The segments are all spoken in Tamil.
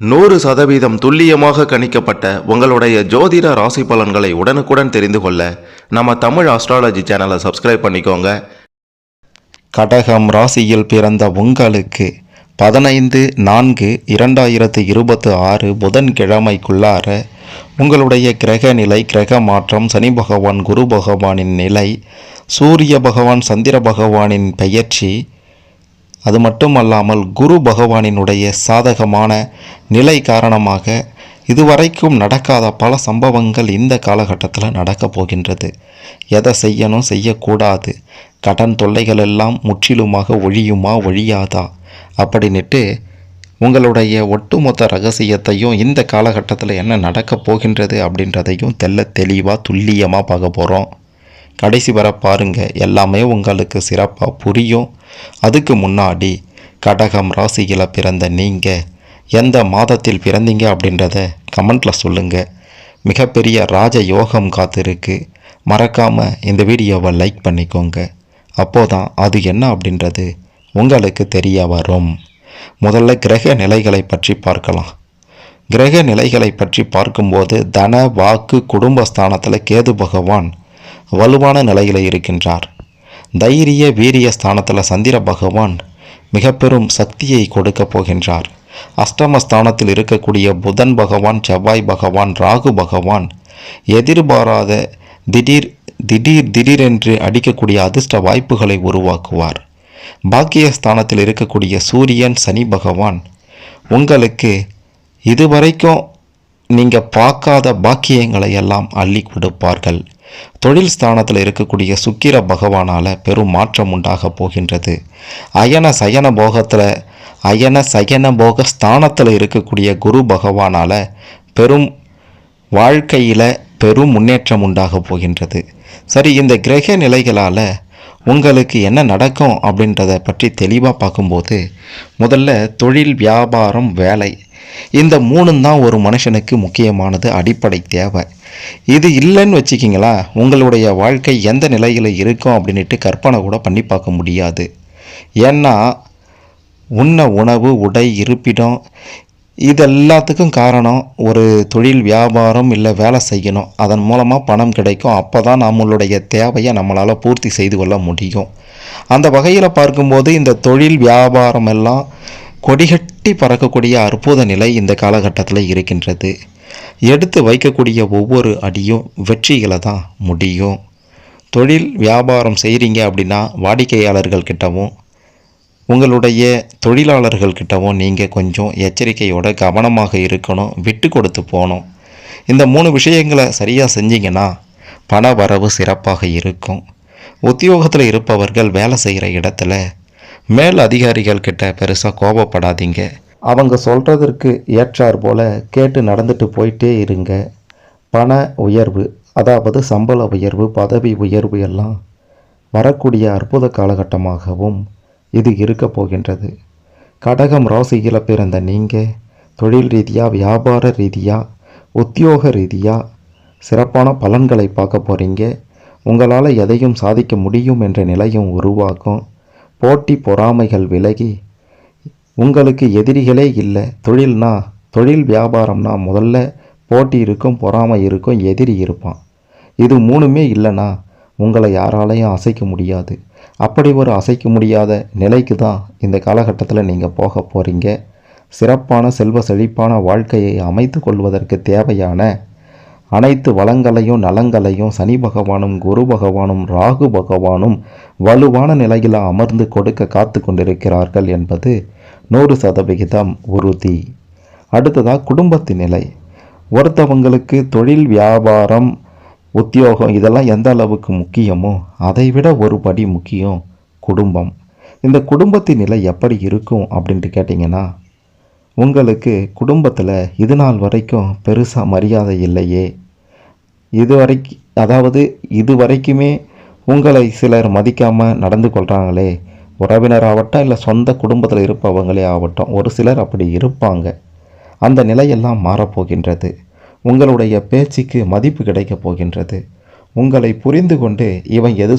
100% துல்லியமாக கணிக்கப்பட்ட உங்களுடைய ஜோதிட ராசி பலன்களை உடனுக்குடன் தெரிந்து கொள்ள நம்ம தமிழ் ஆஸ்ட்ராலஜி சேனலை சப்ஸ்கிரைப் பண்ணிக்கோங்க. கடகம் ராசியில் பிறந்த உங்களுக்கு 15/4/2026 புதன்கிழமைக்குள்ளார உங்களுடைய கிரக நிலை, கிரக மாற்றம், சனி பகவான், குரு பகவானின் நிலை, சூரிய பகவான், சந்திர பகவானின் பெயர்ச்சி, அது மட்டுமல்லாமல் குரு பகவானினுடைய சாதகமான நிலை காரணமாக இதுவரைக்கும் நடக்காத பல சம்பவங்கள் இந்த காலகட்டத்தில் நடக்கப் போகின்றது. எதை செய்யணும், செய்யக்கூடாது, கடன் தொல்லைகள் எல்லாம் முற்றிலுமாக ஒழியுமா ஒழியாதா அப்படின்ட்டு உங்களுடைய ஒட்டுமொத்த ரகசியத்தையும் இந்த காலகட்டத்தில் என்ன நடக்கப் போகின்றது அப்படின்றதையும் தெளிவாக துல்லியமாக பார்க்க போகிறோம். கடைசி வர பாருங்கள், எல்லாமே உங்களுக்கு சிறப்பாக புரியும். அதுக்கு முன்னாடி கடகம் ராசியில் பிறந்த நீங்கள் எந்த மாதத்தில் பிறந்தீங்க அப்படின்றத கமெண்ட்டில் சொல்லுங்கள். மிகப்பெரிய ராஜ யோகம் காத்திருக்கு. மறக்காமல் இந்த வீடியோவை லைக் பண்ணிக்கோங்க. அப்போதான் அது என்ன அப்படின்றது உங்களுக்கு தெரிய வரும். முதல்ல கிரக நிலைகளை பற்றி பார்க்கலாம். கிரக நிலைகளை பற்றி பார்க்கும்போது தன, வாக்கு, குடும்பஸ்தானத்தில் கேது பகவான் வலுவான நிலையில் இருக்கின்றார். தைரிய, வீரிய ஸ்தானத்தில் சந்திர பகவான் மிக பெரும் சக்தியை கொடுக்க போகின்றார். அஷ்டமஸ்தானத்தில் இருக்கக்கூடிய புதன் பகவான், செவ்வாய் பகவான், ராகு பகவான் எதிர்பாராத திடீரென்று அடிக்கக்கூடிய அதிர்ஷ்ட வாய்ப்புகளை உருவாக்குவார். பாக்கியஸ்தானத்தில் இருக்கக்கூடிய சூரியன், சனி பகவான் உங்களுக்கு இதுவரைக்கும் நீங்கள் பார்க்காத பாக்கியங்களை எல்லாம் அள்ளி கொடுப்பார்கள். தொழில் ஸ்தானத்தில் இருக்கக்கூடிய சுக்கிர பகவானால் பெரும் மாற்றம் உண்டாக போகின்றது. அயன சயன போக ஸ்தானத்தில் இருக்கக்கூடிய குரு பகவானால் பெரும் வாழ்க்கையில் பெரும் முன்னேற்றம் உண்டாக போகின்றது. சரி, இந்த கிரக நிலைகளால் உங்களுக்கு என்ன நடக்கும் அப்படின்றத பற்றி தெளிவாக பார்க்கும்போது முதல்ல தொழில், வியாபாரம், வேலை, இந்த மூணும் தான் ஒரு மனுஷனுக்கு முக்கியமானது, அடிப்படை தேவை. இது இல்லைன்னு வச்சுக்கிங்களா, உங்களுடைய வாழ்க்கை எந்த நிலையில் இருக்கும் அப்படின்ட்டு கற்பனை கூட பண்ணி பார்க்க முடியாது. ஏன்னா உண்ண உணவு, உடை, இருப்பிடம், இது எல்லாத்துக்கும் காரணம் ஒரு தொழில், வியாபாரம் இல்லை வேலை செய்யணும். அதன் மூலமாக பணம் கிடைக்கும். அப்போ தான் நம்மளுடைய தேவையை நம்மளால் பூர்த்தி செய்து கொள்ள முடியும். அந்த வகையில் பார்க்கும்போது இந்த தொழில், வியாபாரம் எல்லாம் கொடிகட்டி பறக்கக்கூடிய அற்புத நிலை இந்த காலகட்டத்தில் இருக்கின்றது. எடுத்து வைக்கக்கூடிய ஒவ்வொரு அடியும் வெற்றிகளை தான் முடியும். தொழில், வியாபாரம் செய்கிறீங்க அப்படின்னா வாடிக்கையாளர்கள் கிட்டவும் உங்களுடைய தொழிலாளர்கள் கிட்டவும் நீங்கள் கொஞ்சம் எச்சரிக்கையோட கவனமாக இருக்கணும், விட்டு கொடுத்து போகணும். இந்த 3 விஷயங்களை சரியாக செஞ்சீங்கன்னா பண வரவு சிறப்பாக இருக்கும். உத்தியோகத்தில் இருப்பவர்கள் வேலை செய்கிற இடத்துல மேல் அதிகாரிகள் கிட்ட பெருசாக கோபப்படாதீங்க. அவங்க சொல்கிறதற்கு ஏற்றார் போல் கேட்டு நடந்துட்டு போயிட்டே இருங்க. பண உயர்வு, அதாவது சம்பள உயர்வு, பதவி உயர்வு எல்லாம் வரக்கூடிய அற்புத காலகட்டமாகவும் இது இருக்க போகின்றது. கடகம் ராசியில் பிறந்த நீங்கள் தொழில் ரீதியாக, வியாபார ரீதியாக, உத்தியோக ரீதியாக சிறப்பான பலன்களை பார்க்க போகிறீங்க. உங்களால் எதையும் சாதிக்க முடியும் என்ற நிலையும் உருவாக்கும். போட்டி பொறாமைகள் விலகி உங்களுக்கு எதிரிகளே இல்லை. தொழில் வியாபாரம்னா முதல்ல போட்டி இருக்கும், பொறாமை இருக்கும், எதிரி இருப்பான். இது 3மே இல்லைன்னா உங்களை யாராலையும் அசைக்க முடியாது. அப்படி ஒரு அசைக்க முடியாத நிலைக்கு தான் இந்த காலகட்டத்தில் நீங்கள் போக போகிறீங்க. சிறப்பான செல்வ செழிப்பான வாழ்க்கையை அமைத்து கொள்வதற்கு தேவையான அனைத்து வளங்களையும் நலங்களையும் சனி பகவானும், குரு பகவானும், ராகு பகவானும் வலுவான நிலையில் அமர்ந்து கொடுக்க காத்து கொண்டிருக்கிறார்கள் என்பது 100% உறுதி. அடுத்ததாக குடும்பத்தின் நிலை. ஒருத்தவங்களுக்கு தொழில், வியாபாரம், உத்தியோகம் இதெல்லாம் எந்த அளவுக்கு முக்கியமோ அதை விட ஒரு படி முக்கியம் குடும்பம். இந்த குடும்பத்தின் நிலை எப்படி இருக்கும் அப்படின்ட்டு கேட்டிங்கன்னா, உங்களுக்கு குடும்பத்தில் இது நாள் வரைக்கும் பெருசாக மரியாதை இல்லையே, இது வரைக்குமே உங்களை சிலர் மதிக்காமல் நடந்து கொள்கிறாங்களே, உறவினராகட்டும் இல்லை சொந்த குடும்பத்தில் இருப்பவங்களே ஆகட்டும், ஒரு சிலர் அப்படி இருப்பாங்க. அந்த நிலையெல்லாம் மாறப்போகின்றது. உங்களுடைய பேச்சுக்கு மதிப்பு கிடைக்கப் போகின்றது. உங்களை புரிந்து கொண்டு இவன் எது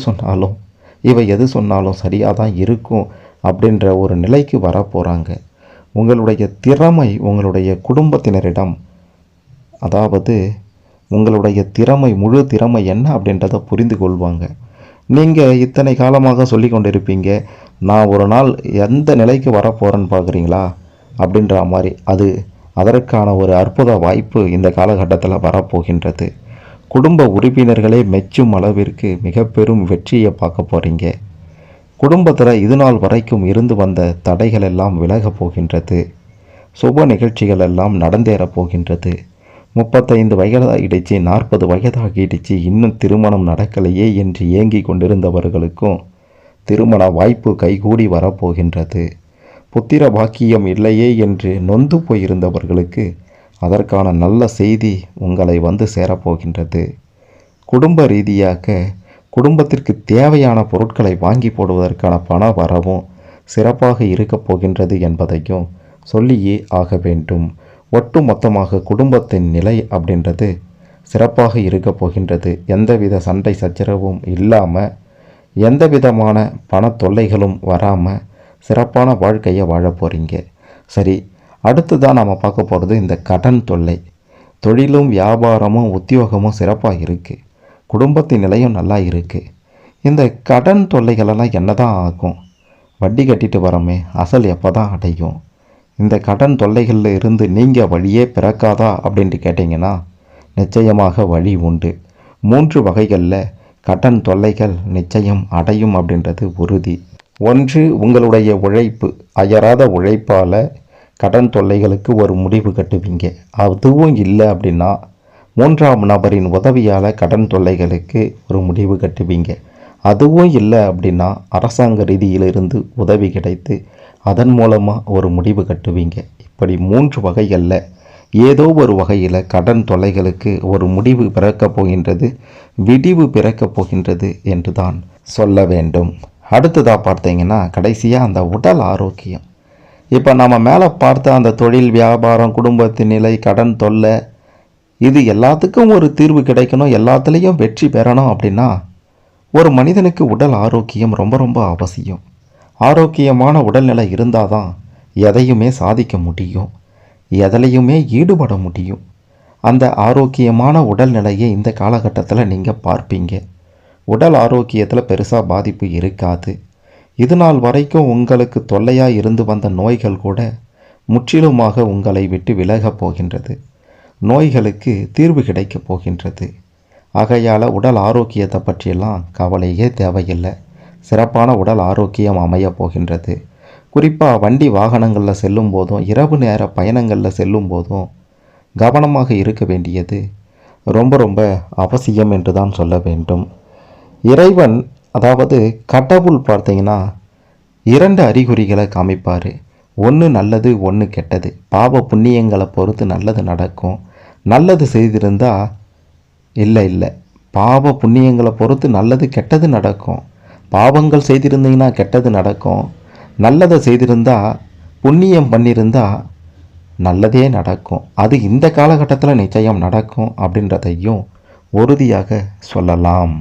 சொன்னாலும் சரியாக தான் இருக்கும் அப்படின்ற ஒரு நிலைக்கு வரப்போகிறாங்க. உங்களுடைய திறமை உங்களுடைய குடும்பத்தினரிடம், அதாவது உங்களுடைய திறமை, முழு திறமை என்ன அப்படின்றத புரிந்து கொள்வாங்க. நீங்கள் இத்தனை காலமாக சொல்லி கொண்டிருப்பீங்க, நான் ஒரு நாள் எந்த நிலைக்கு வரப்போகிறேன்னு பார்க்குறீங்களா அப்படின்ற மாதிரி. அதற்கான ஒரு அற்புத வாய்ப்பு இந்த காலகட்டத்தில் வரப்போகின்றது. குடும்ப உறுப்பினர்களே மெச்சும் அளவிற்கு மிக பெரும் வெற்றியை பார்க்க போகிறீங்க. குடும்பத்தில் இது நாள் வரைக்கும் இருந்து வந்த தடைகள் எல்லாம் விலகப் போகின்றது. சுப நிகழ்ச்சிகள் எல்லாம் நடந்தேறப் போகின்றது. 35 வயதாகிடுச்சு, 40 வயதாகிடுச்சு, இன்னும் திருமணம் நடக்கலையே என்று ஏங்கி கொண்டிருந்தவர்களுக்கும் திருமண வாய்ப்பு கைகூடி வரப்போகின்றது. புத்திர பாக்கியம் இல்லையே என்று நொந்து போயிருந்தவர்களுக்கு அதற்கான நல்ல செய்தி உங்களை வந்து சேரப்போகின்றது. குடும்ப ரீதியாக குடும்பத்திற்கு தேவையான பொருட்களை வாங்கி போடுவதற்கான பண வரவும் சிறப்பாக இருக்கப் போகின்றது என்பதையும் சொல்லியே ஆக வேண்டும். ஒட்டு மொத்தமாக குடும்பத்தின் நிலை அப்படின்றது சிறப்பாக இருக்கப் போகின்றது. எந்தவித சண்டை சச்சரவும் இல்லாமல், எந்த விதமான பண தொல்லைகளும் வராமல் சிறப்பான வாழ்க்கையை வாழ போகிறீங்க. சரி, அடுத்துதான் நாம் பார்க்க போகிறது இந்த கடன் தொல்லை. தொழிலும் வியாபாரமும் உத்தியோகமும் சிறப்பாக இருக்குது, குடும்பத்தின் நிலையும் நல்லா இருக்குது. இந்த கடன் தொல்லைகளெல்லாம் என்ன தான் ஆகும்? வட்டி கட்டிட்டு வரோமே, அசல் எப்போ தான் அடையும்? இந்த கடன் தொல்லைகளில் இருந்து நீங்கள் வழியே பிறக்காதா அப்படின்ட்டு கேட்டிங்கன்னா நிச்சயமாக வழி உண்டு. 3 வகைகளில் கடன் தொல்லைகள் நிச்சயம் அடையும் அப்படின்றது உறுதி. ஒன்று, உங்களுடைய உழைப்பு, அயராத உழைப்பால் கடன் தொல்லைகளுக்கு ஒரு முடிவு கட்டுவீங்க. அதுவும் இல்லை அப்படின்னா 3ஆம் நபரின் உதவியால் கடன் தொல்லைகளுக்கு ஒரு முடிவு கட்டுவீங்க. அதுவும் இல்லை அப்படின்னா அரசாங்க ரீதியிலிருந்து உதவி கிடைத்து அதன் மூலமாக ஒரு முடிவு கட்டுவீங்க. இப்படி 3 வகைகளில் ஏதோ ஒரு வகையில் கடன் தொல்லைகளுக்கு ஒரு முடிவு பிறக்கப் போகின்றது, விடிவு பிறக்கப் போகின்றது என்று தான் சொல்ல வேண்டும். அடுத்ததாக பார்த்தீங்கன்னா கடைசியாக அந்த உடல் ஆரோக்கியம். இப்போ நம்ம மேலே பார்த்த அந்த தொழில், வியாபாரம், குடும்பத்தின் நிலை, கடன் தொல்லை, இது எல்லாத்துக்கும் ஒரு தீர்வு கிடைக்கணும், எல்லாத்துலேயும் வெற்றி பெறணும் அப்படின்னா ஒரு மனிதனுக்கு உடல் ஆரோக்கியம் ரொம்ப ரொம்ப அவசியம். ஆரோக்கியமான உடல்நிலை இருந்தால் தான் எதையுமே சாதிக்க முடியும், எதிலையுமே ஈடுபட முடியும். அந்த ஆரோக்கியமான உடல்நிலையை இந்த காலகட்டத்தில் நீங்கள் பார்ப்பீங்க. உடல் ஆரோக்கியத்தில் பெருசாக பாதிப்பு இருக்காது. இது நாள் வரைக்கும் உங்களுக்கு தொல்லையாக இருந்து வந்த நோய்கள் கூட முற்றிலுமாக உங்களை விட்டு விலகப் போகின்றது. நோய்களுக்கு தீர்வு கிடைக்கப் போகின்றது. ஆகையால் உடல் ஆரோக்கியத்தை பற்றியெல்லாம் கவலையே தேவையில்லை. சிறப்பான உடல் ஆரோக்கியம் அமையப் போகின்றது. குறிப்பாக வண்டி வாகனங்களில் செல்லும் போதும், இரவு நேர பயணங்களில் செல்லும் போதும் கவனமாக இருக்க வேண்டியது ரொம்ப ரொம்ப அவசியம் என்று தான் சொல்ல வேண்டும். இறைவன், அதாவது கடவுள் பார்த்தீங்கன்னா 2 அறிகுறிகளை காமிப்பார். ஒன்று நல்லது, ஒன்று கெட்டது. பாவ புண்ணியங்களை பொறுத்து நல்லது நடக்கும். நல்லது செய்திருந்தால் இல்லை, பாவ புண்ணியங்களை பொறுத்து நல்லது கெட்டது நடக்கும். பாவங்கள் செய்திருந்தீங்கன்னா கெட்டது நடக்கும். நல்லதை செய்திருந்தா, புண்ணியம் பண்ணியிருந்தா நல்லதே நடக்கும். அது இந்த காலகட்டத்தில் நிச்சயம் நடக்கும் அப்படின்றதையும் உறுதியாக சொல்லலாம்.